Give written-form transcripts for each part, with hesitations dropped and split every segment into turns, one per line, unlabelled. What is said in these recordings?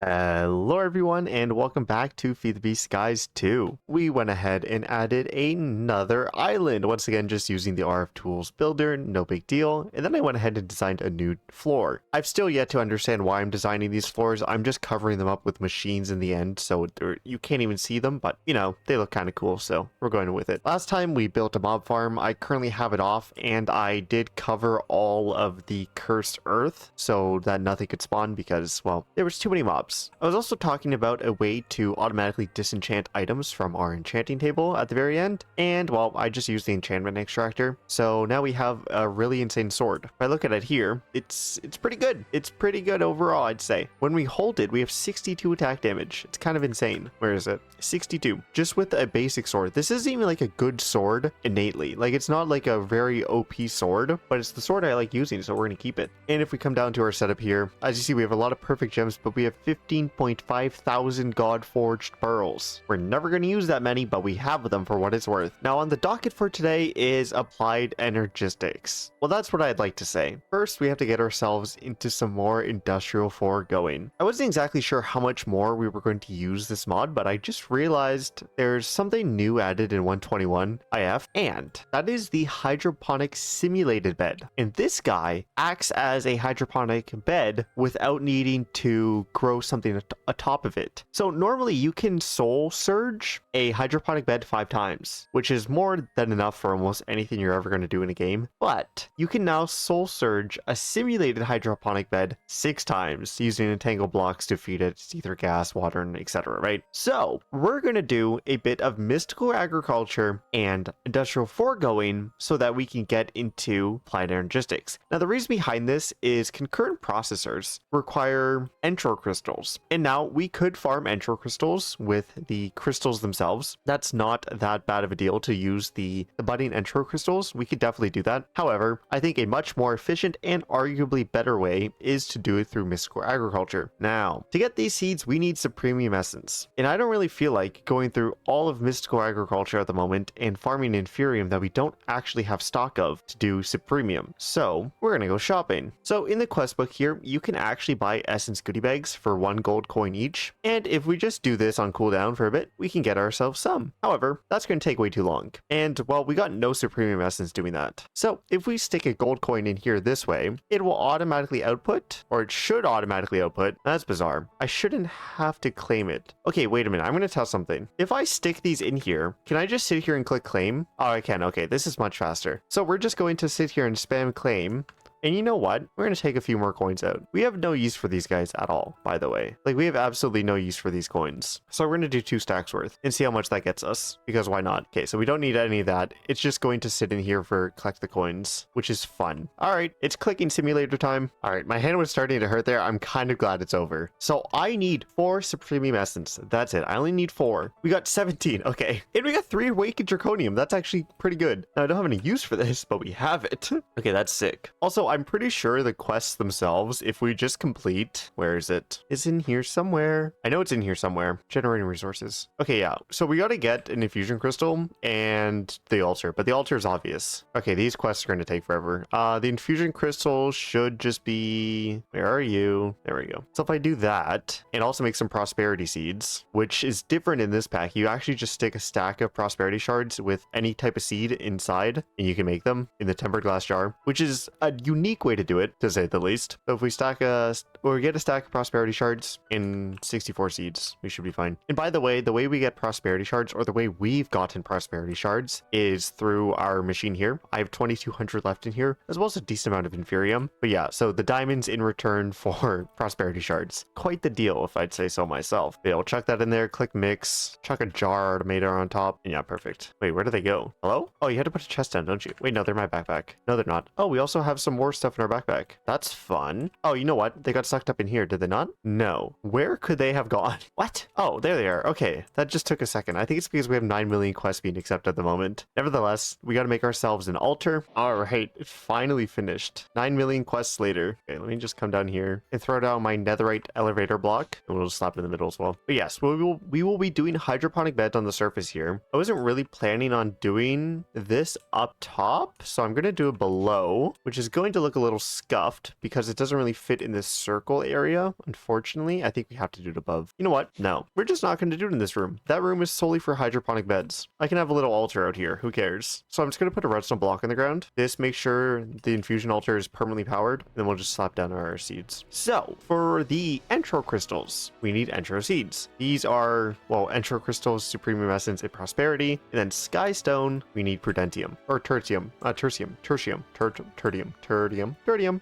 Hello everyone and welcome back to FTB Skies 2. We went ahead and added another island, once again just using the RF Tools builder, no big deal, and then I went ahead and designed a new floor. I've still yet to understand why I'm designing these floors. I'm just covering them up with machines in the end, so you can't even see them, but you know, they look kind of cool, so we're going with it. Last time we built a mob farm. I currently have it off, and I did cover all of the cursed earth so that nothing could spawn because, well, there was too many mobs. I was also talking about a way to automatically disenchant items from our enchanting table at the very end, and well, I just used the enchantment extractor, so now we have a really insane sword. If I look at it here, it's pretty good. It's pretty good overall, I'd say. When we hold it, we have 62 attack damage. It's kind of insane. Where is it? 62. Just with a basic sword. This isn't even like a good sword innately. Like, it's not like a very OP sword, but it's the sword I like using, so we're gonna keep it. And if we come down to our setup here, as you see, we have a lot of perfect gems, but we have 15.5 thousand God Forged pearls. We're never going to use that many, but we have them for what it's worth. Now on the docket for today is applied energistics. Well, that's what I'd like to say. First, we have to get ourselves into some more industrial foregoing. I wasn't exactly sure how much more we were going to use this mod, but I just realized there's something new added in 121 IF, and that is the hydroponic simulated bed. And this guy acts as a hydroponic bed without needing to grow something atop of it. So normally you can soul surge a hydroponic bed 5 times, which is more than enough for almost anything you're ever going to do in a game. But you can now soul surge a simulated hydroponic bed 6 times using entangle blocks to feed it ether gas, water, and etc. Right? So we're going to do a bit of mystical agriculture and industrial foregoing so that we can get into applied energistics. Now the reason behind this is concurrent processors require entro crystals. And now we could farm entro crystals with the crystals themselves. That's not that bad of a deal to use the budding entro crystals. We could definitely do that. However, I think a much more efficient and arguably better way is to do it through mystical agriculture. Now, to get these seeds, we need Inferium Essence. And I don't really feel like going through all of mystical agriculture at the moment and farming Inferium that we don't actually have stock of to do Supremium. So we're gonna go shopping. So in the quest book here, you can actually buy essence goodie bags for 1 gold coin each, and if we just do this on cooldown for a bit, we can get ourselves some. However, that's going to take way too long, and well, we got no Supremium Essence doing that. So if we stick a gold coin in here this way, it will automatically output, or it should automatically output. That's bizarre. I shouldn't have to claim it. Okay, wait a minute, I'm going to test something. If I stick these in here, can I just sit here and click claim? Oh, I can. Okay, this is much faster. So we're just going to sit here and spam claim. And you know what? We're going to take a few more coins out. We have no use for these guys at all, by the way. Like, we have absolutely no use for these coins. So we're going to do 2 stacks worth and see how much that gets us, because why not? Okay, so we don't need any of that. It's just going to sit in here for collect the coins, which is fun. All right, it's clicking simulator time. All right, my hand was starting to hurt there. I'm kind of glad it's over. So I need 4 Supremium Essence. That's it. I only need 4. We got 17. Okay. And we got 3 Awakened Draconium. That's actually pretty good. Now, I don't have any use for this, but we have it. Okay, that's sick. Also, I'm pretty sure the quests themselves, if we just complete, where is it? It's in here somewhere. I know it's in here somewhere. Generating resources. Okay, yeah. So we got to get an infusion crystal and the altar, but the altar is obvious. Okay, these quests are going to take forever. The infusion crystal should just be, where are you? There we go. So if I do that and also make some prosperity seeds, which is different in this pack, you actually just stick a stack of prosperity shards with any type of seed inside and you can make them in the tempered glass jar, which is a unique way to do it, to say the least. So if we stack or get a stack of prosperity shards in 64 seeds, we should be fine. And by the way we get prosperity shards, or the way we've gotten prosperity shards, is through our machine here. I have 2200 left in here, as well as a decent amount of Inferium. But yeah, so the diamonds in return for prosperity shards. Quite the deal, if I'd say so myself. But yeah, I'll chuck that in there, click mix, chuck a jar tomato on top, and yeah, perfect. Wait, where do they go? Hello? Oh, you had to put a chest down, don't you? Wait, no, they're in my backpack. No, they're not. Oh, we also have some more stuff in our backpack. That's fun. Oh, you know what? They got sucked up in here, did they not? No. Where could they have gone? What? Oh, there they are. Okay, that just took a second. I think it's because we have 9 million quests being accepted at the moment. Nevertheless, we got to make ourselves an altar. All right, it finally finished. 9 million quests later. Okay, let me just come down here and throw down my netherite elevator block, and we'll just slap it in the middle as well. But yes, we will be doing hydroponic beds on the surface here. I wasn't really planning on doing this up top, so I'm going to do it below, which is going to look a little scuffed because it doesn't really fit in this circle area. Unfortunately, I think we have to do it above. You know what? No, we're just not going to do it in this room. That room is solely for hydroponic beds. I can have a little altar out here. Who cares? So I'm just going to put a redstone block in the ground. This makes sure the infusion altar is permanently powered. And then we'll just slap down our seeds. So for the entro crystals, we need entro seeds. These are, well, entro crystals, Supreme Essence, and Prosperity. And then Sky Stone, we need Prudentium. Or Tertium. Tertium.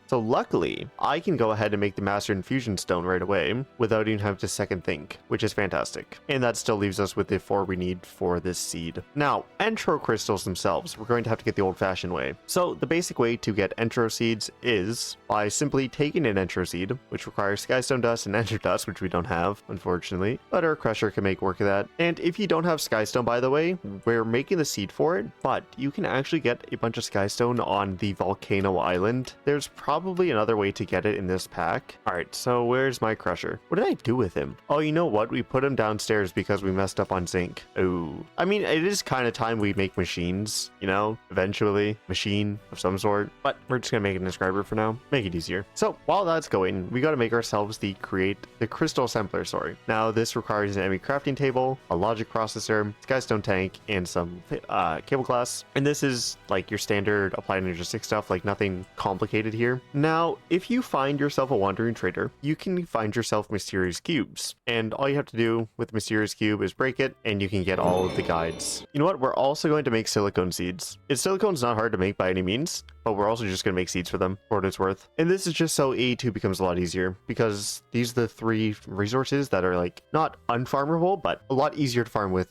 So luckily, I can go ahead and make the Master Infusion Stone right away without even having to second think, which is fantastic. And that still leaves us with the 4 we need for this seed. Now, entro crystals themselves, we're going to have to get the old-fashioned way. So the basic way to get entro seeds is by simply taking an entro seed, which requires Skystone dust and ender dust, which we don't have, unfortunately, but our crusher can make work of that. And if you don't have Skystone, by the way, we're making the seed for it, but you can actually get a bunch of Skystone on the Volcano Island. There's probably another way to get it in this pack. All right, so where's my crusher? What did I do with him? Oh, you know what? We put him downstairs because we messed up on zinc. Oh, I mean, it is kind of time we make machines, you know, eventually, machine of some sort, but we're just gonna make an inscriber for now, make it easier. So while that's going, we got to make ourselves the crystal assembler, sorry. Now this requires an ME crafting table, a logic processor, Skystone tank, and some cable glass. And this is like your standard applied logistics stuff, like nothing complicated here. Now, if you find yourself a wandering trader, you can find yourself mysterious cubes. And all you have to do with mysterious cube is break it, and you can get all of the guides. You know what? We're also going to make silicone seeds. Silicone's not hard to make by any means, but we're also just going to make seeds for them for what it's worth. And this is just so AE2 becomes a lot easier, because these are the 3 resources that are like not unfarmable, but a lot easier to farm with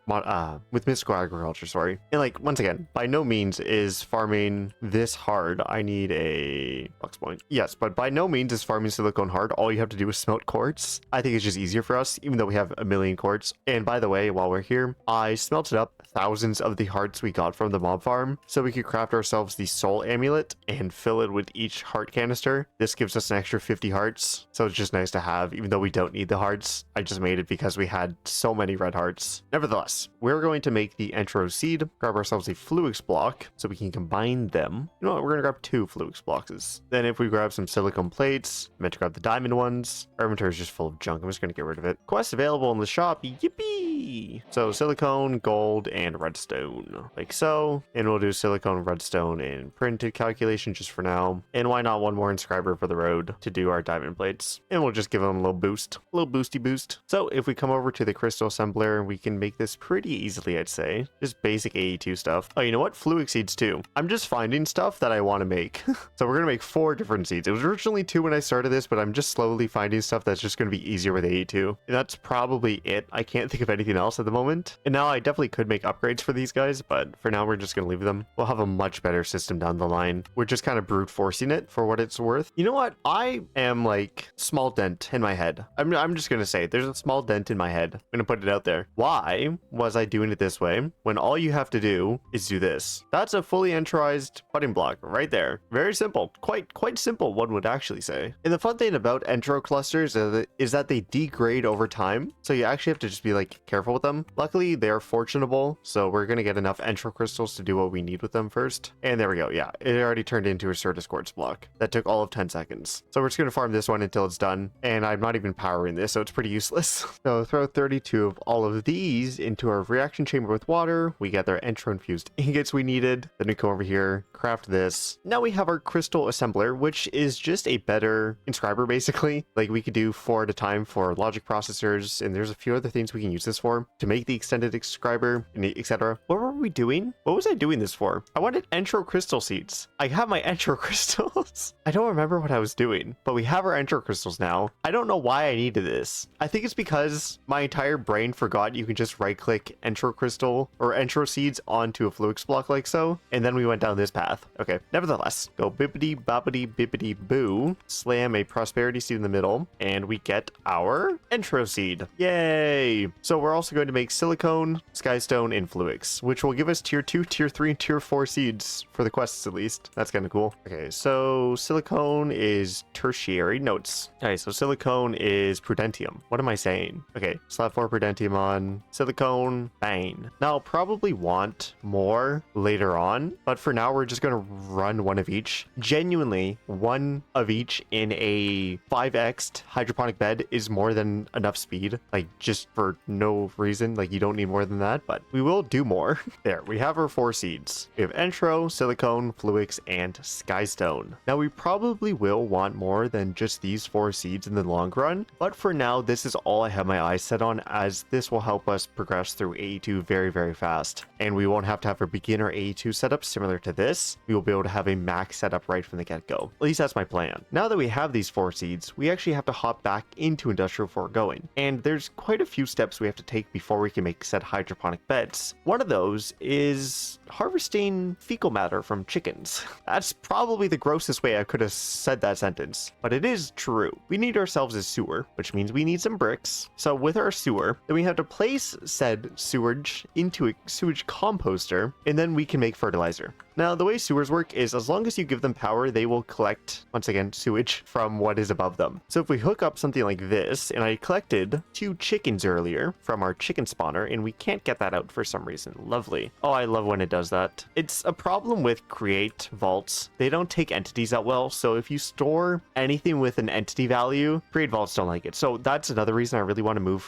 mystical agriculture, sorry. And like, once again, by no means is farming this hard. I need a box point. Yes, but by no means is farming silicone hard. All you have to do is smelt quartz. I think it's just easier for us, even though we have a million quartz. And by the way, while we're here, I smelted up thousands of the hearts we got from the mob farm, so we could craft ourselves the soul amulet and fill it with each heart canister. This gives us an extra 50 hearts, so it's just nice to have, even though we don't need the hearts. I just made it because we had so many red hearts. Nevertheless, we're going to make the entro seed, grab ourselves a fluix block so we can combine them. You know what, we're gonna grab 2 fluix blocks. Then if we grab some silicone plates, I meant to grab the diamond ones. Our inventory is just full of junk. I'm just gonna get rid of it. Quest available in the shop, yippee! So silicone, gold, and redstone, like so. And we'll do silicone, redstone, and printed calculation just for now. And why not one more inscriber for the road to do our diamond plates? And we'll just give them a little boost, a little boosty boost. So if we come over to the crystal assembler, we can make this pretty easily, I'd say. Just basic AE2 stuff. Oh, you know what? Fluix seeds too. I'm just finding stuff that I want to make. So we're gonna make 4 different seeds. It was originally 2 when I started this, but I'm just slowly finding stuff that's just gonna be easier with AE2. And that's probably it. I can't think of anything else at the moment. And now I definitely could make upgrades for these guys, but for now we're just gonna leave them. We'll have a much better system down the line. We're just kind of brute forcing it for what it's worth. You know what? I am like small dent in my head. I'm just gonna say there's a small dent in my head. I'm gonna put it out there. Why was I doing it this way when all you have to do is do this? That's a fully enterized budding block right there. Very simple. Quite simple, one would actually say. And the fun thing about entro clusters is that they degrade over time, so you actually have to just be like careful with them. Luckily, they are fortunable, so we're gonna get enough entro crystals to do what we need with them first. And there we go. Yeah, it already turned into a Certus quartz block. That took all of 10 seconds. So we're just gonna farm this one until it's done. And I'm not even powering this, so it's pretty useless. So throw 32 of all of these into our reaction chamber with water. We get our entro infused ingots we needed. Then we come over here, craft this. Now we have our crystal assembler, which is just a better inscriber basically. Like we could do 4 at a time for logic processors, and there's a few other things we can use this for to make the extended inscriber, etc. What were we doing? What was I doing this for? I wanted entro crystal seeds. I have my entro crystals. I don't remember what I was doing, but we have our entro crystals now. I don't know why I needed this. I think it's because my entire brain forgot you can just right click entro crystal or entro seeds onto a fluix block like so, and then we went down this path. Okay, nevertheless, go bippity boppity bippity boo, slam a prosperity seed in the middle, and we get our entro seed. Yay! So we're also going to make silicone, skystone, and fluix, which will give us tier 2, tier 3, and tier 4 seeds for the quests at least. That's kind of cool. Okay, so silicone is tertiary. Notes. Okay, so silicone is prudentium. What am I saying? Okay, slap 4 prudentium on silicone. Bang. Now I'll probably want more later on, but for now we're just going to run one of each. Genuinely, one of each in a 5x hydroponic bed is more than enough speed, like just for no reason. Like you don't need more than that, but we will do more. There, we have our 4 seeds. We have Entro, Silicone, Fluix, and Skystone. Now we probably will want more than just these 4 seeds in the long run, but for now this is all I have my eyes set on, as this will help us progress through AE2 very fast, and we won't have to have a beginner AE2 setup similar to this. We will be able to have a max setup right from the get-go. At least that's my plan. Now that we have these 4 seeds, we actually have to hop back into Industrial Foregoing, and there's quite a few steps we have to take before we can make said hydroponic beds. One of those is harvesting fecal matter from chickens. That's probably the grossest way I could have said that sentence, but it is true. We need ourselves a sewer, which means we need some bricks. So with our sewer, then we have to place said sewage into a sewage composter, and then we can make fertilizer. Now, the way sewers work is as long as you give them power, they will collect, once again, sewage from what is above them. So if we hook up something like this, and I collected 2 chickens earlier from our chicken spawner, and we can't get that out for some reason. Lovely. Oh, I love when it does that. It's a problem with create vaults. They don't take entities out well, so if you store anything with an entity value, create vaults don't like it. So that's another reason I really want to move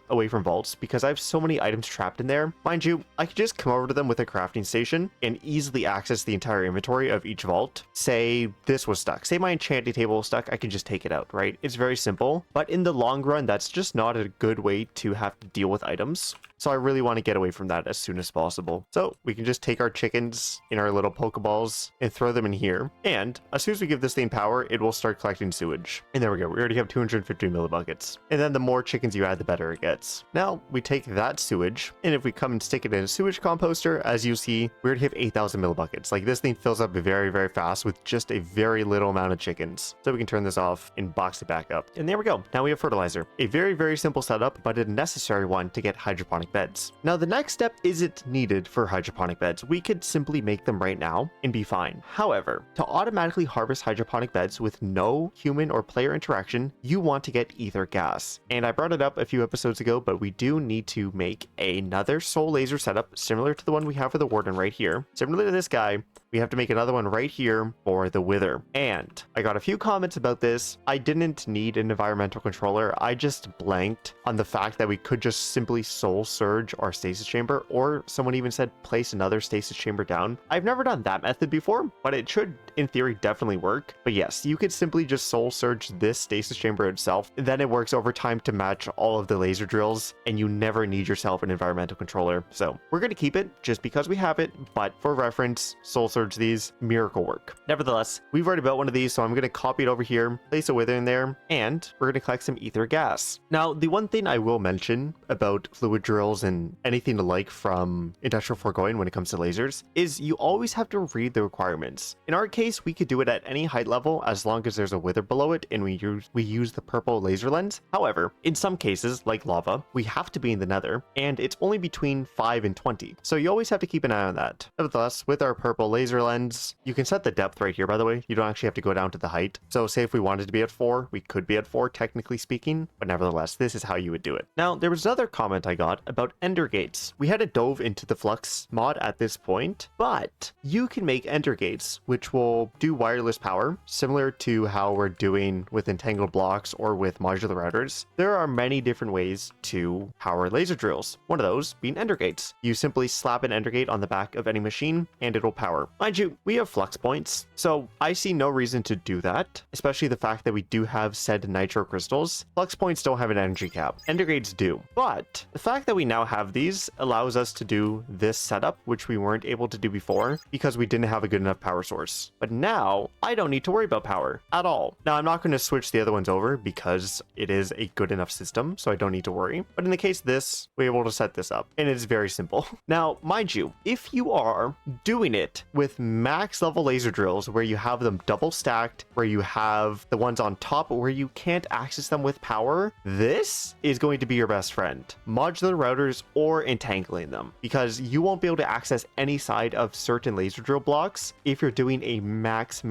away from vaults, because I have so many items trapped in there. Mind you, I could just come over to them with a crafting station and easily access the entire inventory of each vault. Say this was stuck. Say my enchanting table was stuck. I can just take it out, right? It's very simple, but in the long run, that's just not a good way to have to deal with items. So I really want to get away from that as soon as possible. So we can just take our chickens in our little Pokeballs and throw them in here. And as soon as we give this thing power, it will start collecting sewage. And there we go. We already have 250 millibuckets. And then the more chickens you add, the better it gets. Now we take that sewage, and if we come and stick it in a sewage composter, as you see, we already have 8,000 millibuckets. Like this thing fills up very fast with just a very little amount of chickens. So we can turn this off and box it back up. And there we go. Now we have fertilizer. A very simple setup, but a necessary one to get hydroponic beds. Now the next step isn't needed for hydroponic beds. We could simply make them right now and be fine. However, to automatically harvest hydroponic beds with no human or player interaction, you want to get ether gas. And I brought it up a few episodes ago, but we do need to make another soul laser setup similar to the one we have for the warden right here. Similar to this guy, we have to make another one right here for the wither. And I got a few comments about this. I didn't need an environmental controller. I just blanked on the fact that we could just simply soul surge our stasis chamber, or someone even said place another stasis chamber down. I've never done that method before, but it should in theory definitely work. But yes, you could simply just soul surge this stasis chamber itself, and then it works over time to match all of the laser drills, and you never need yourself an environmental controller. So we're going to keep it just because we have it, but for reference, soul surge these, miracle work. Nevertheless, we've already built one of these, so I'm going to copy it over here, place a wither in there, and we're going to collect some ether gas. Now, the one thing I will mention about fluid drills and anything alike from Industrial Foregoing when it comes to lasers is you always have to read the requirements. In our case, we could do it at any height level as long as there's a wither below it and we use the purple laser lens. However, in some cases, like lava, we have to be in the nether, and it's only between 5 and 20. So you always have to keep an eye on that. Nevertheless, with our purple laser lens, you can set the depth right here, by the way. You don't actually have to go down to the height. So say if we wanted to be at 4, we could be at 4, technically speaking, but nevertheless, this is how you would do it. Now, there was another comment I got about ender gates. We hadn't dove into the flux mod at this point, but you can make ender gates, which will do wireless power, similar to how we're doing with entangled blocks or with modular routers. There are many different ways to power laser drills. One of those being ender gates. You simply slap an ender gate on the back of any machine and it'll power. Mind you, we have flux points, so I see no reason to do that, especially the fact that we do have said nitro crystals. Flux points don't have an energy cap. Ender gates do. But the fact that we now have these allows us to do this setup, which we weren't able to do before because we didn't have a good enough power source. But now I don't need to worry about power at all. Now I'm not going to switch the other ones over because it is a good enough system, so I don't need to worry. But in the case of this, we're able to set this up, and it's very simple. Now, mind you, if you are doing it with max level laser drills where you have them double stacked, where you have the ones on top where you can't access them with power, this is going to be your best friend. Modular routers or entangling them, because you won't be able to access any side of certain laser drill blocks if you're doing a max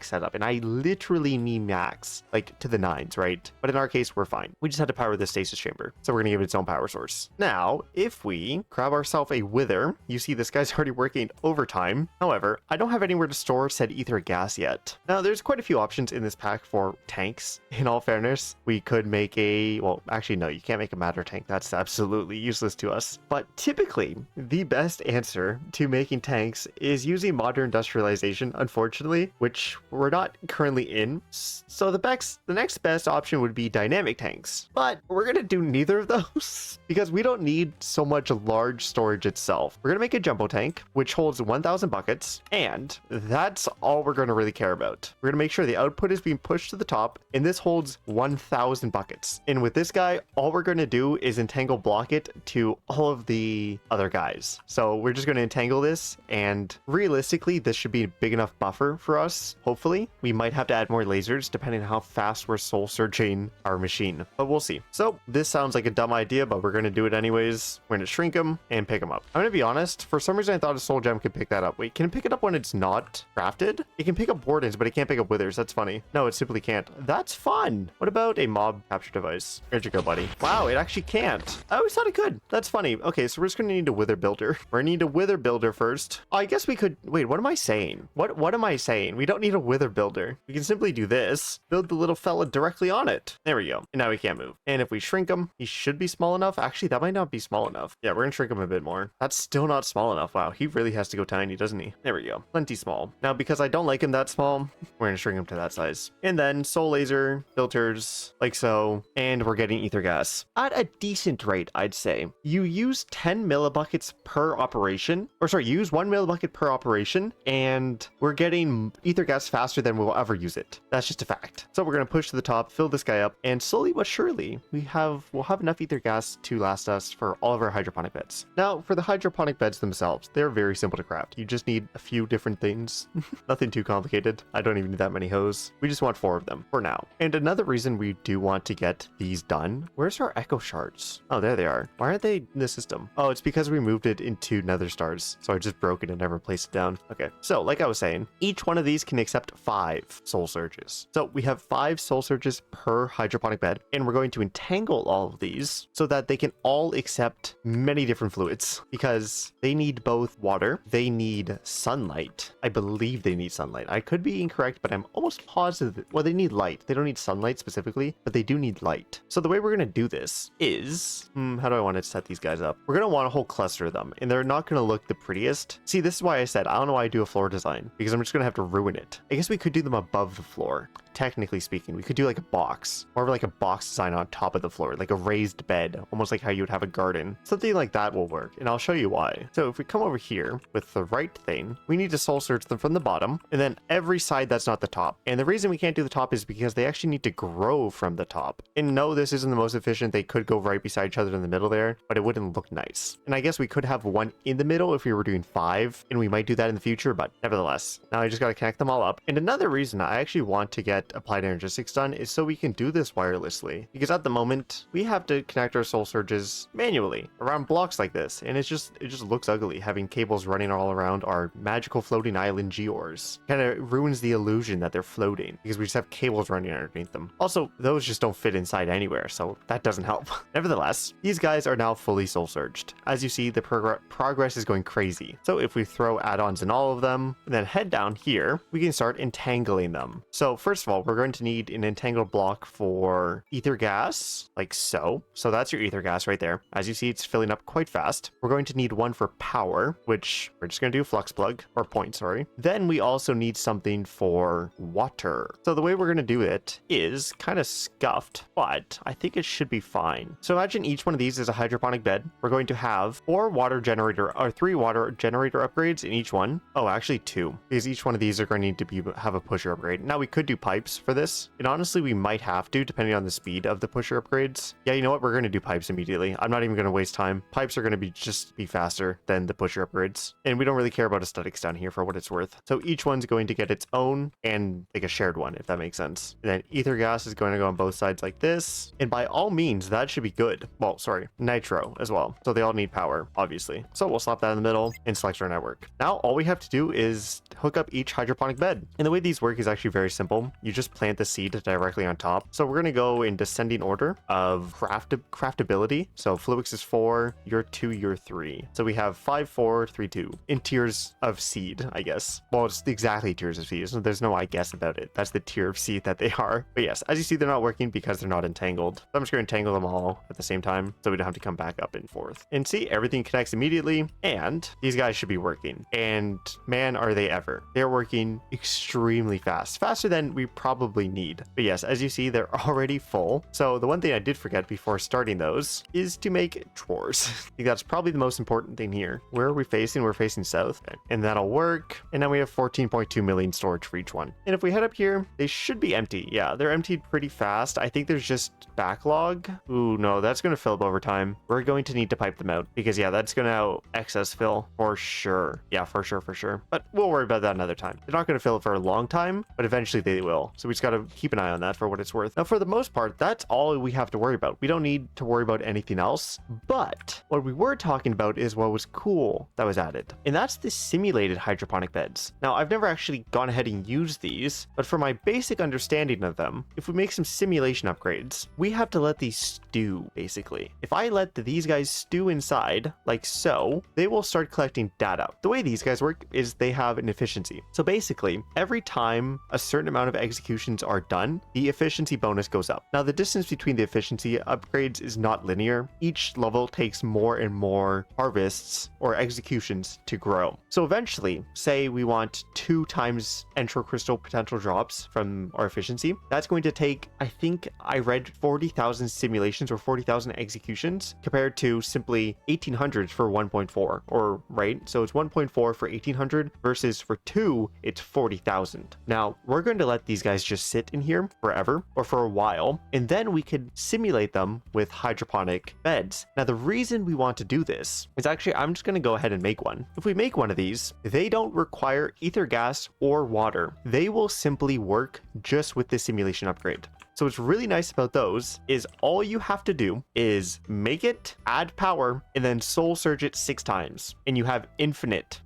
setup. And I literally mean max, like to the nines, right? But in our case, we're fine. We just had to power the stasis chamber. So we're going to give it its own power source. Now, if we grab ourselves a wither, you see this guy's already working overtime. However, I don't have anywhere to store said ether gas yet. Now, there's quite a few options in this pack for tanks. In all fairness, we could make a, well, actually, no, you can't make a matter tank. That's absolutely useless to us. But typically, the best answer to making tanks is using modern industrialization, unfortunately, which we're not currently in. So the next best option would be dynamic tanks. But we're going to do neither of those because we don't need so much large storage itself. We're going to make a jumbo tank, which holds 1,000 buckets, and that's all we're going to really care about. We're going to make sure the output is being pushed to the top, and this holds 1,000 buckets. And with this guy, all we're going to do is entangle block it to all of the other guys. So we're just going to entangle this, and realistically, this should be a big enough buffer for us. Hopefully, we might have to add more lasers depending on how fast we're soul searching our machine, but we'll see. So this sounds like a dumb idea, but we're going to do it anyways. We're going to shrink them and pick them up. I'm going to be honest, for some reason I thought a soul gem could pick that up. Wait, can it pick it up when it's not crafted? It can pick up wardens, but it can't pick up withers. That's funny. No, it simply can't. That's fun. What about a mob capture device? Where'd you go, buddy? Wow, it actually can't. I always thought it could. That's funny. Okay, so we're just going to need a wither builder. We're going to need a wither builder first. Oh, I guess we could, wait, what am I saying? What am I saying? We don't need a wither builder. We can simply do this, build the little fella directly on it. There we go. And now we can't move. And if we shrink him, he should be small enough. Actually, that might not be small enough. Yeah, we're gonna shrink him a bit more. That's still not small enough. Wow, he really has to go tiny, doesn't he? There we go. Plenty small. Now, because I don't like him that small, we're gonna shrink him to that size. And then soul laser, filters, like so. And we're getting ether gas at a decent rate, I'd say. You use 10 millibuckets per operation, or sorry, you use 1 millibucket per operation, and we're getting ether gas faster than we'll ever use it. That's just a fact. So we're gonna push to the top, fill this guy up, and slowly but surely we'll have enough ether gas to last us for all of our hydroponic beds. Now, for the hydroponic beds themselves, they're very simple to craft. You just need a few different things. Nothing too complicated. I don't even need that many hose. We just want 4 of them for now. And another reason we do want to get these done, where's our echo shards? Oh, there they are. Why aren't they in the system? Oh, it's because we moved it into nether stars. So I just broke it and never placed it down. Okay, so like I was saying, each one of these can accept 5 soul surges. So we have 5 soul surges per hydroponic bed, and we're going to entangle all of these so that they can all accept many different fluids, because they need both water, they need sunlight. I believe they need sunlight. I could be incorrect, but I'm almost positive. Well, they need light. They don't need sunlight specifically, but they do need light. So the way we're going to do this is, how do I want to set these guys up? We're going to want a whole cluster of them, and they're not going to look the prettiest. See, this is why I said I don't know why I do a floor design, because I'm just going to have to ruin it. I guess we could do them above the floor. Technically speaking, we could do like a box, or like a box design on top of the floor, like a raised bed, almost like how you would have a garden. Something like that will work, and I'll show you why. So if we come over here with the right thing, we need to soul search them from the bottom, and then every side that's not the top. And the reason we can't do the top is because they actually need to grow from the top. And no, this isn't the most efficient. They could go right beside each other in the middle there, but it wouldn't look nice. And I guess we could have one in the middle if we were doing 5, and we might do that in the future, but nevertheless, now I just got to connect them all up. And another reason I actually want to get applied energistics done is so we can do this wirelessly, because at the moment we have to connect our soul surges manually around blocks like this, and it just looks ugly having cables running all around our magical floating island gears. Kind of ruins the illusion that they're floating because we just have cables running underneath them. Also, those just don't fit inside anywhere, so that doesn't help. Nevertheless, these guys are now fully soul surged. As you see, the progress is going crazy. So if we throw add-ons in all of them and then head down here, we can start entangling them. So first of all, we're going to need an entangled block for ether gas, like so. So that's your ether gas right there. As you see, it's filling up quite fast. We're going to need one for power, which we're just going to do flux plug, or point, sorry. Then we also need something for water. So the way we're going to do it is kind of scuffed, but I think it should be fine. So imagine each one of these is a hydroponic bed. We're going to have 4 water generator, or 3 water generator upgrades in each one. Oh, actually 2, because each one of these are going to need to have a pusher upgrade. Now we could do pipe, pipes for this. And honestly, we might have to, depending on the speed of the pusher upgrades. Yeah, you know what? We're going to do pipes immediately. I'm not even going to waste time. Pipes are going to be just be faster than the pusher upgrades. And we don't really care about aesthetics down here for what it's worth. So each one's going to get its own and like a shared one, if that makes sense. And then ether gas is going to go on both sides like this. And by all means, that should be good. Well, sorry, nitro as well. So they all need power, obviously. So we'll slap that in the middle and select our network. Now, all we have to do is hook up each hydroponic bed. And the way these work is actually very simple. You just plant the seed directly on top. So we're going to go in descending order of craftability. So Fluix is 4, you're 2, you're 3. So we have 5, 4, 3, 2 in tiers of seed, I guess. Well, it's exactly tiers of seed. So there's no I guess about it. That's the tier of seed that they are. But yes, as you see, they're not working because they're not entangled. So I'm just going to entangle them all at the same time so we don't have to come back up and forth. And see, everything connects immediately, and these guys should be working. And man, are they ever. They're working extremely fast, faster than we probably need. But yes, as you see, they're already full. So the one thing I did forget before starting those is to make drawers. I think that's probably the most important thing here. Where are we facing? We're facing south, and that'll work. And now we have 14.2 million storage for each one. And if we head up here, they should be empty. Yeah, they're emptied pretty fast. I think there's just backlog. Ooh, no, that's going to fill up over time. We're going to need to pipe them out because yeah, that's going to excess fill for sure. Yeah, for sure. But we'll worry about that another time. They're not going to fill it for a long time, but eventually they will. So we just got to keep an eye on that for what it's worth. Now, for the most part, that's all we have to worry about. We don't need to worry about anything else. But what we were talking about is what was cool that was added. And that's the simulated hydroponic beds. Now, I've never actually gone ahead and used these, but for my basic understanding of them, if we make some simulation upgrades, we have to let these stew, basically. If I let these guys stew inside, like so, they will start collecting data. The way these guys work is they have an efficiency. So basically, every time a certain amount of executions are done, the efficiency bonus goes up. Now, the distance between the efficiency upgrades is not linear. Each level takes more and more harvests or executions to grow. So eventually, say we want 2 times entro crystal potential drops from our efficiency, that's going to take, I think I read 40,000 simulations or 40,000 executions compared to simply 1800 for 1.4, or right? So it's 1.4 for 1800 versus for 2, it's 40,000. Now, we're going to let these guys just sit in here forever or for a while, and then we could simulate them with hydroponic beds. Now, the reason we want to do this is actually, I'm just going to go ahead and make one. If we make one of these, they don't require ether gas or water. They will simply work just with the simulation upgrade. So what's really nice about those is all you have to do is make it, add power, and then soul surge it 6 times. And you have infinite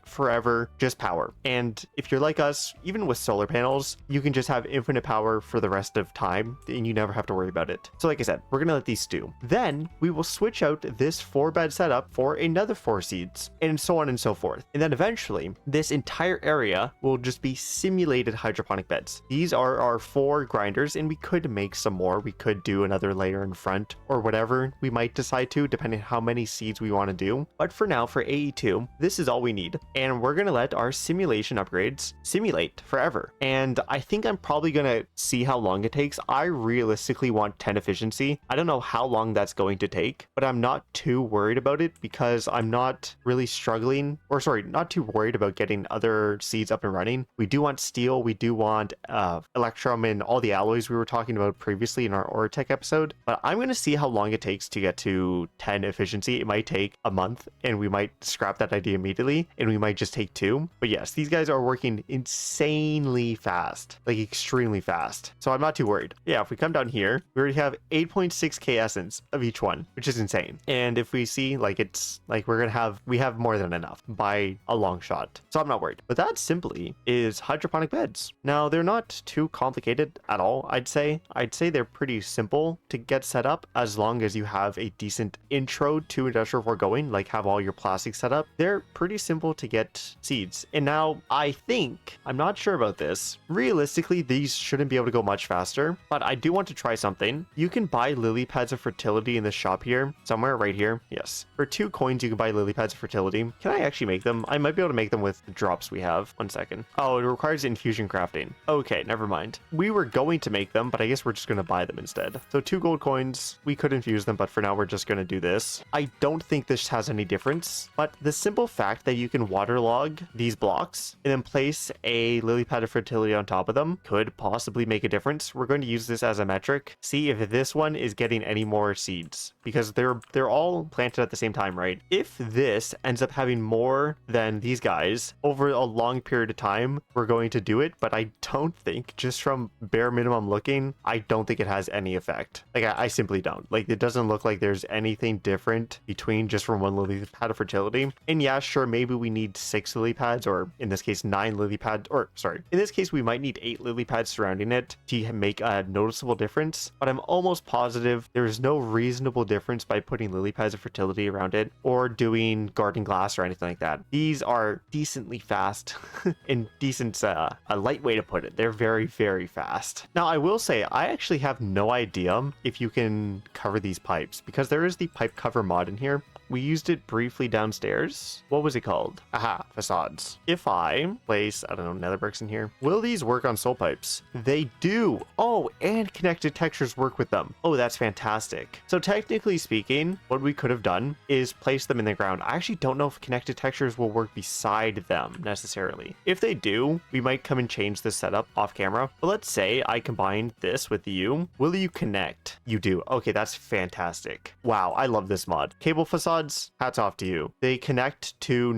forever, just power. And if you're like us, even with solar panels, you can just have infinite power for the rest of time and you never have to worry about it. So like I said, we're going to let these stew. Then we will switch out this 4-bed setup for another 4 seeds and so on and so forth. And then eventually this entire area will just be simulated hydroponic beds. These are our 4 grinders, and we could make some more. We could do another layer in front or whatever we might decide to, depending on how many seeds we want to do. But for now, for AE2, this is all we need. And we're going to let our simulation upgrades simulate forever. And I think I'm probably going to see how long it takes. I realistically want 10 efficiency. I don't know how long that's going to take, but I'm not too worried about it because I'm not really struggling, or sorry, not too worried about getting other seeds up and running. We do want steel. We do want electrum and all the alloys we were talking about previously in our Ortec episode, but I'm going to see how long it takes to get to 10 efficiency. It might take a month and we might scrap that idea immediately and we might just take 2. But yes, these guys are working insanely fast, like extremely fast. So I'm not too worried. Yeah, if we come down here, we already have 8.6k essence of each one, which is insane. And if we see, like, it's like we have more than enough by a long shot. So I'm not worried. But that simply is hydroponic beds. Now, they're not too complicated at all. I'd say they're pretty simple to get set up as long as you have a decent intro to Industrial Foregoing, like have all your plastic set up. They're pretty simple to get seeds. And now I think, I'm not sure about this, realistically these shouldn't be able to go much faster, but I do want to try something. You can buy lily pads of fertility in the shop here, somewhere right here. Yes, for 2 coins you can buy lily pads of fertility. Can I actually make them? I might be able to make them with the drops we have. 1 second. Oh, it requires infusion crafting. Okay, never mind. We were going to make them them, but I guess we're just going to buy them instead. So 2 gold coins, we could infuse them, but for now we're just going to do this. I don't think this has any difference, but the simple fact that you can waterlog these blocks and then place a lily pad of fertility on top of them could possibly make a difference. We're going to use this as a metric. See if this one is getting any more seeds, because they're all planted at the same time, right? If this ends up having more than these guys over a long period of time, we're going to do it, but I don't think, just from bare minimum looking, I don't think it has any effect. Like, I simply don't. Like, it doesn't look like there's anything different between just from 1 lily pad of fertility. And yeah, sure, maybe we need 6 lily pads, or in this case 9 lily pads, or sorry, in this case we might need 8 lily pads surrounding it to make a noticeable difference, but I'm almost positive there's no reasonable difference by putting lily pads of fertility around it or doing garden glass or anything like that. These are decently fast and decent, a light way to put it. They're very, very fast. Now, I will say, I actually have no idea if you can cover these pipes, because there is the pipe cover mod in here. We used it briefly downstairs. What was it called? Aha, facades. If I place, I don't know, nether bricks in here, will these work on soul pipes? They do. Oh, and connected textures work with them. Oh, that's fantastic. So technically speaking, what we could have done is place them in the ground. I actually don't know if connected textures will work beside them necessarily. If they do, we might come and change this setup off camera. But let's say I combine this with you. Will you connect? You do. Okay, that's fantastic. Wow, I love this mod. Cable facade, hats off to you. They connect to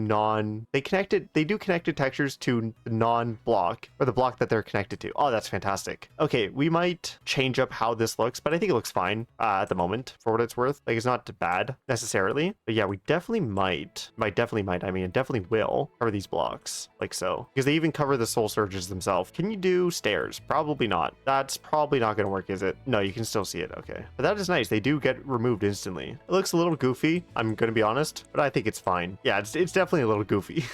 they do connected textures to the non-block, or the block that they're connected to. Oh, that's fantastic. Okay, we might change up how this looks, but I think it looks fine at the moment for what it's worth. Like, it's not bad necessarily, but yeah, we definitely might, I mean, it definitely will cover these blocks like so, because they even cover the soul surges themselves. Can you do stairs? Probably not. That's probably not going to work, is it? No, you can still see it. Okay, but that is nice. They do get removed instantly. It looks a little goofy, I'm gonna be honest, but I think it's fine. Yeah, it's definitely a little goofy.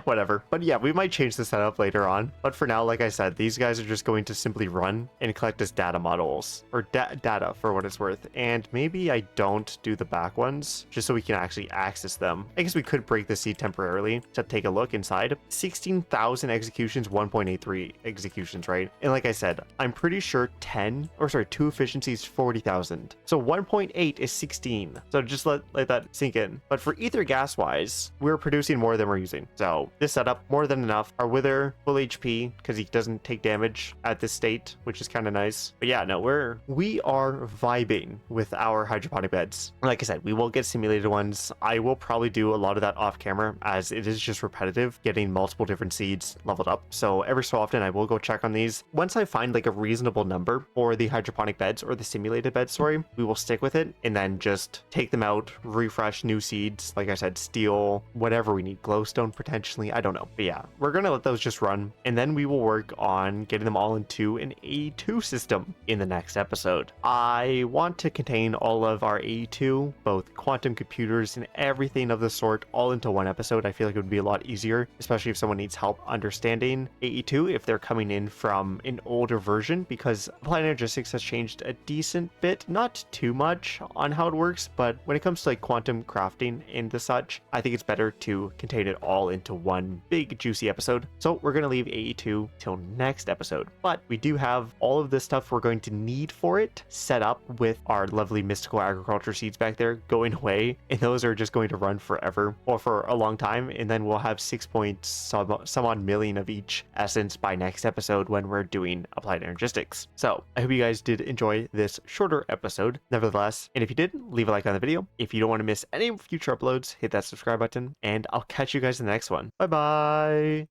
Whatever. But yeah, we might change the setup later on. But for now, like I said, these guys are just going to simply run and collect as data models, or data for what it's worth. And maybe I don't do the back ones, just so we can actually access them. I guess we could break the seed temporarily to take a look inside. 16,000 executions, 1.83 executions, right? And like I said, I'm pretty sure 2 efficiencies, 40,000. So 1.8 is 16. So just let that sink in. But for ether gas wise, we're producing more than we're using. So this setup, more than enough. Our wither, full HP, because he doesn't take damage at this state, which is kind of nice. But yeah, no, we are vibing with our hydroponic beds. Like I said, we will get simulated ones. I will probably do a lot of that off camera, as it is just repetitive, getting multiple different seeds leveled up. So every so often I will go check on these. Once I find like a reasonable number for the hydroponic beds, or the simulated beds, sorry, we will stick with it and then just take them out, refresh new seeds, like I said, steel, whatever we need, glowstone potentially, I don't know. But yeah, we're gonna let those just run, and then we will work on getting them all into an AE2 system in the next episode. I want to contain all of our AE2, both quantum computers and everything of the sort, all into one episode. I feel like it would be a lot easier, especially if someone needs help understanding AE2 if they're coming in from an older version, because Applied Energistics has changed a decent bit, not too much on how it works, but when it comes to like quantum crafting and the such, I think it's better to contain it all into one big juicy episode. So we're going to leave AE2 till next episode, but we do have all of the stuff we're going to need for it set up with our lovely mystical agriculture seeds back there going away, and those are just going to run forever, or for a long time, and then we'll have 6 point some odd million of each essence by next episode when we're doing Applied Energistics. So I hope you guys did enjoy this shorter episode nevertheless, and if you did, leave a like on the video. If you don't want to miss any future uploads, hit that subscribe button, and I'll catch you guys in the next one. Bye bye.